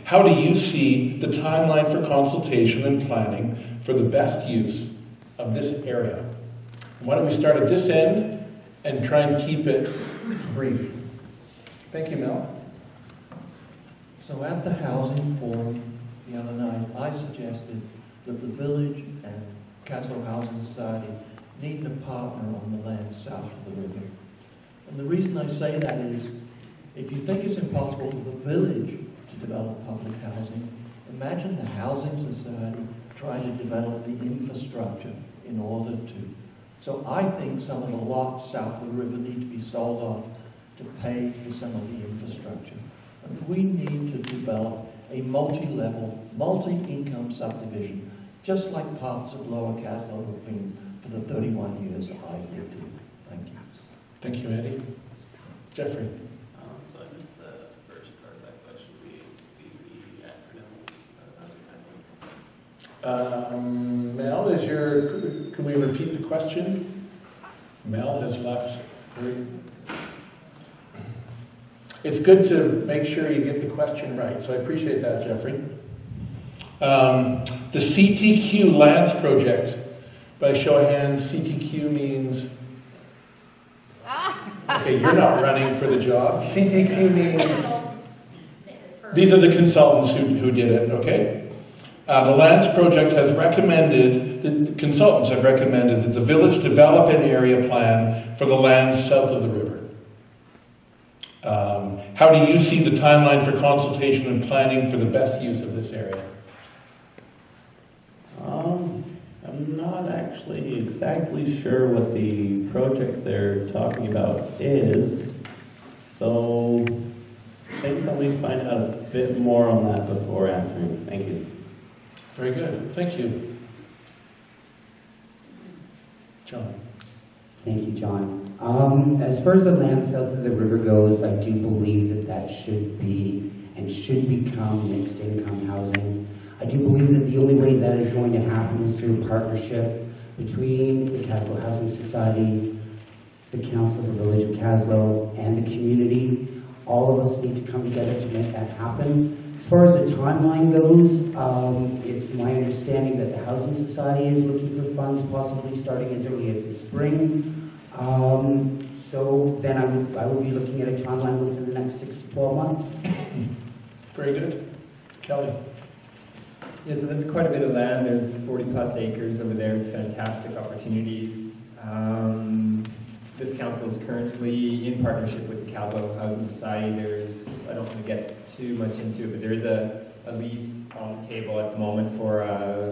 How do you see the timeline for consultation and planning for the best use of this area? Why don't we start at this end and try and keep it brief? Thank you, Mel. So at the housing forum the other night, I suggested that the village and Kaslo Housing Society need a partner on the land south of the river. And the reason I say that is, if you think it's impossible for the village to develop public housing, imagine the housing society trying to develop the infrastructure in order to. So I think some of the lots south of the river need to be sold off to pay for some of the infrastructure. And we need to develop a multi-level, multi-income subdivision, just like parts of Lower Kaslo have been for the 31 years I've lived here. Thank you. Thank you, Andy. Jeffrey. So I missed the first part of that question. We see the acronyms. Mel, can we repeat the question? Mel has left. It's good to make sure you get the question right, so I appreciate that, Jeffrey. The CTQ Lands Project, by show of hands, CTQ means... Okay, you're not running for the job. CTQ means... These are the consultants who did it, okay? The Lands Project has recommended, the consultants have recommended that the village develop an area plan for the lands south of the river. How do you see the timeline for consultation and planning for the best use of this area? I'm not actually exactly sure what the project they're talking about is, so I think I'll need to find out a bit more on that before answering. Thank you. Very good. Thank you. John. Thank you, John. As far as the land south of the river goes, I do believe that should be and should become mixed income housing. I do believe that the only way that is going to happen is through a partnership between the Kaslo Housing Society, the Council of the Village of Kaslo, and the community. All of us need to come together to make that happen. As far as the timeline goes, it's my understanding that the Housing Society is looking for funds, possibly starting as early as the spring. So then I will be looking at a timeline within the next 6 to 12 months. Very good. Kelly. Yeah, so that's quite a bit of land. There's 40 plus acres over there. It's fantastic opportunities. This council is currently in partnership with the Kaslo Housing Society. I don't want to get too much into it, but there is a lease on the table at the moment for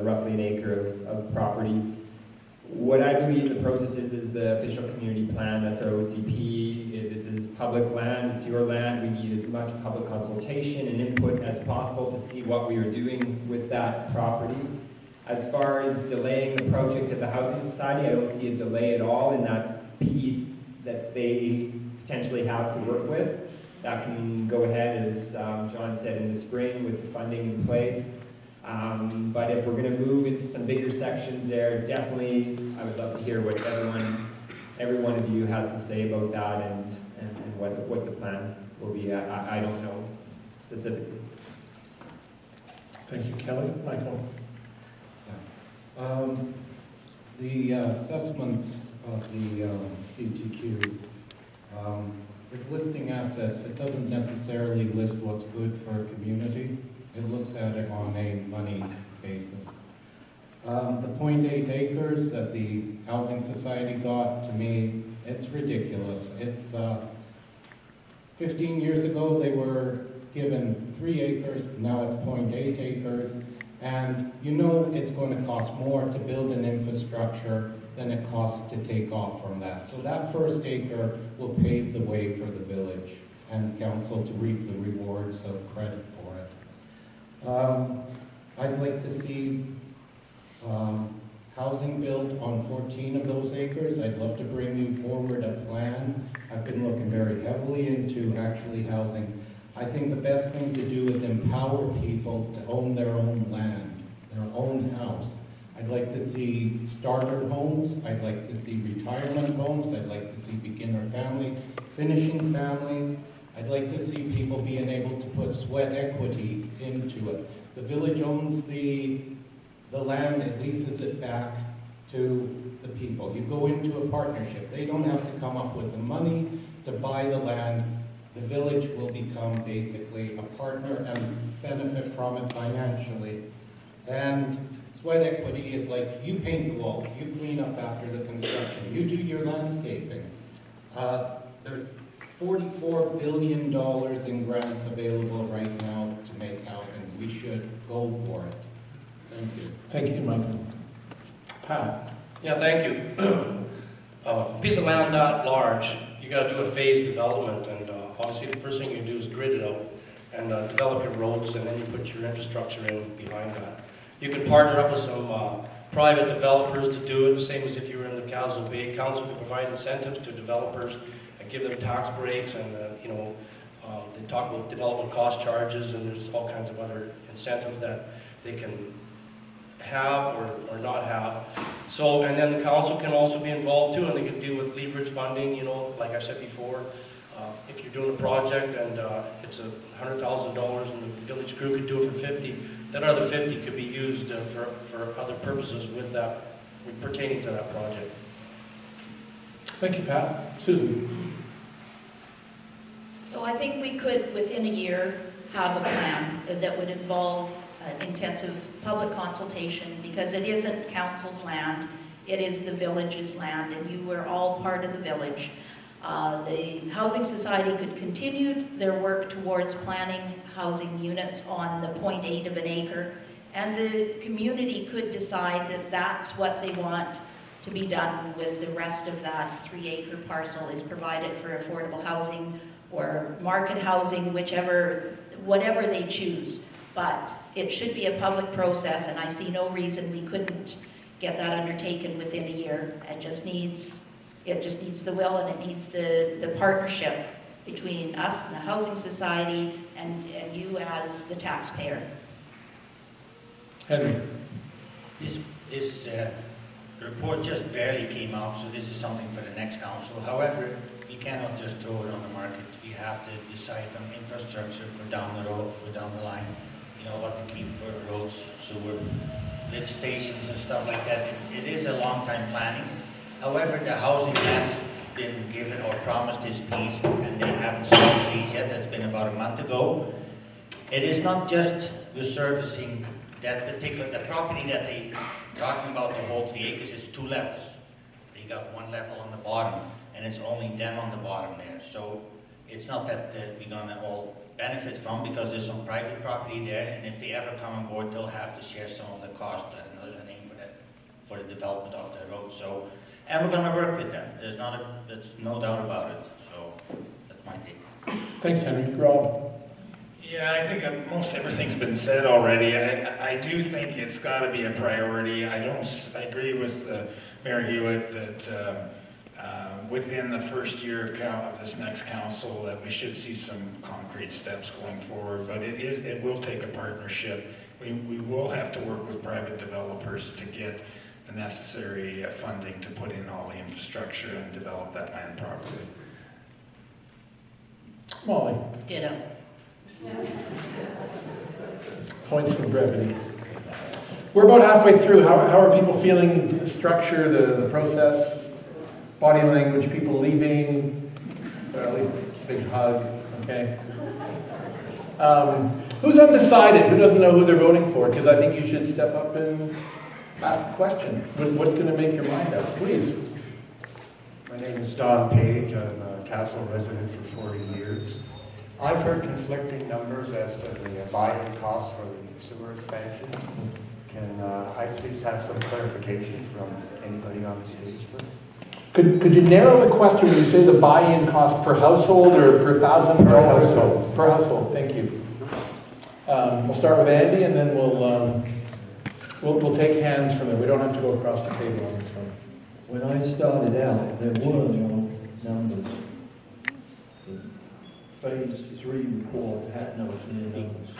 roughly an acre of property. What I believe the process is the official community plan. That's our OCP. This is public land. It's your land. We need as much public consultation and input as possible to see what we are doing with that property. As far as delaying the project at the Housing Society, I don't see a delay at all in that piece that they potentially have to work with. That can go ahead, as John said, in the spring with the funding in place. But if we're going to move into some bigger sections there, definitely I would love to hear what every one of you has to say about that and what the plan will be. I don't know specifically. Thank you, Kelly. Michael. The assessments of the CTQ is listing assets. It doesn't necessarily list what's good for a community. It looks at it on a money basis. The 0.8 acres that the Housing Society got, to me, it's ridiculous. It's 15 years ago they were given 3 acres, now it's 0.8 acres, and you know it's going to cost more to build an infrastructure than it costs to take off from that. So that first acre will pave the way for the village and council to reap the rewards of credit for it. I'd like to see housing built on 14 of those acres. I'd love to bring you forward a plan. I've been looking very heavily into actually housing. I think the best thing to do is empower people to own their own land, their own house. I'd like to see starter homes. I'd like to see retirement homes. I'd like to see beginner family, finishing families. I'd like to see people being able to put sweat equity into it. The village owns the land, it leases it back to the people. You go into a partnership. They don't have to come up with the money to buy the land. The village will become basically a partner and benefit from it financially. And sweat equity is like, you paint the walls, you clean up after the construction, you do your landscaping. There's $44 billion in grants available right now to make housing. We should go for it. Thank you. Thank you, Michael. Pat? Yeah, thank you. Piece of land that large, you got to do a phased development, and obviously the first thing you do is grid it out and develop your roads, and then you put your infrastructure in behind that. You can partner up with some private developers to do it, the same as if you were in the Kaslo Bay. Council can provide incentives to developers and give them tax breaks, and they talk about development cost charges, and there's all kinds of other incentives that they can have or not have. So, and then the council can also be involved too, and they can deal with leverage funding, like I said before. If you're doing a project and it's $100,000 and the village crew could do it for 50, that other 50 could be used for other purposes with that, pertaining to that project. Thank you, Pat. Susan? So I think we could, within a year, have a plan that would involve intensive public consultation, because it isn't council's land, it is the village's land, and you were all part of the village. The Housing Society could continue their work towards planning housing units on the 0.8 of an acre, and the community could decide that that's what they want to be done with the rest of that 3-acre parcel, is provided for affordable housing or market housing, whatever they choose. But it should be a public process, and I see no reason we couldn't get that undertaken within a year. It just needs the will, and it needs the partnership between us and the Housing Society and you as the taxpayer. Henry? This report just barely came out, so this is something for the next council. However, we cannot just throw it on the market. We have to decide on infrastructure for down the road, for down the line. What to keep for roads, sewer, lift stations and stuff like that. It is a long time planning. However, the housing has been given or promised this piece, and they haven't started the piece yet. That's been about a month ago. It is not just resurfacing that particular, the property that they talking about, the whole 3 acres, is 2 levels. They got 1 level on the bottom, and it's only them on the bottom there. So it's not that we're gonna all benefit from, because there's some private property there, and if they ever come on board, they'll have to share some of the cost. I don't know there's a name for that, for the development of the road. So, and we're going to work with them. There's no doubt about it. So that's my take. Thanks, Henry. Rob? Yeah, I think most everything's been said already. I do think it's got to be a priority. I agree with Mayor Hewitt that within the first year of this next council that we should see some concrete steps going forward, but it will take a partnership. We will have to work with private developers to get the necessary funding to put in all the infrastructure and develop that land properly. Molly? Ditto. Points for brevity. We're about halfway through. How are people feeling? The structure, the process? Body language, people leaving, big hug, okay. Who's undecided? Who doesn't know who they're voting for? Because I think you should step up and ask a question. What's going to make your mind up? Please. My name is Don Page. I'm a Kaslo resident for 40 years. I've heard conflicting numbers as to the buy-in costs for the sewer expansion. Can I please have some clarification from anybody on the stage, please? Could you narrow the question when you say the buy-in cost per household or per $1,000? Per household. Per household, thank you. We'll start with Andy, and then we'll take hands from there. We don't have to go across the table on this one. When I started out, there were no numbers. The Phase 3 report had no clear numbers.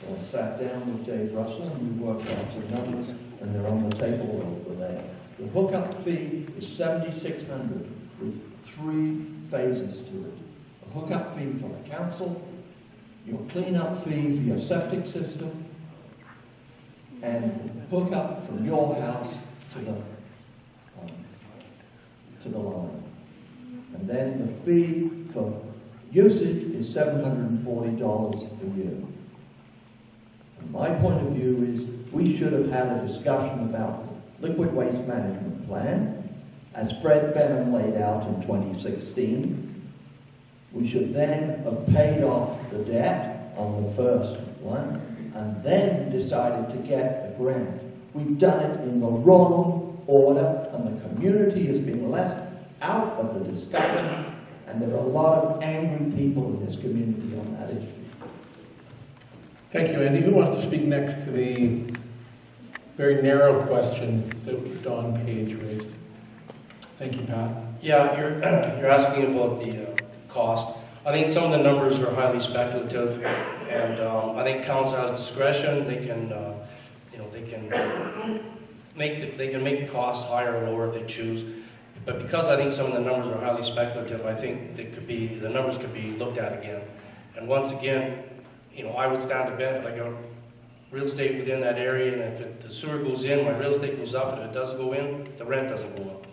So I sat down with Dave Russell and we worked out some numbers, and they're on the table over there. The hookup fee is $7,600 with 3 phases to it a hookup fee for the council, your clean-up fee for your septic system, and hook up from your house to the line. And then the fee for usage is $740 a year. And my point of view is we should have had a discussion about the liquid waste management plan, as Fred Benham laid out in 2016. We should then have paid off the debt on the first one, and then decided to get a grant. We've done it in the wrong order, and the community has been left out of the discussion, and there are a lot of angry people in this community on that issue. Thank you, Andy. Who wants to speak next to the very narrow question that Don Page raised? Thank you, Pat. Yeah, you're asking about the cost. I think some of the numbers are highly speculative, and I think council has discretion. They can, they can make the cost higher or lower if they choose. But because I think some of the numbers are highly speculative, I think the numbers could be looked at again. And once again, I would stand to benefit. I got real estate within that area, and if the sewer goes in, my real estate goes up, and if it doesn't go in, the rent doesn't go up.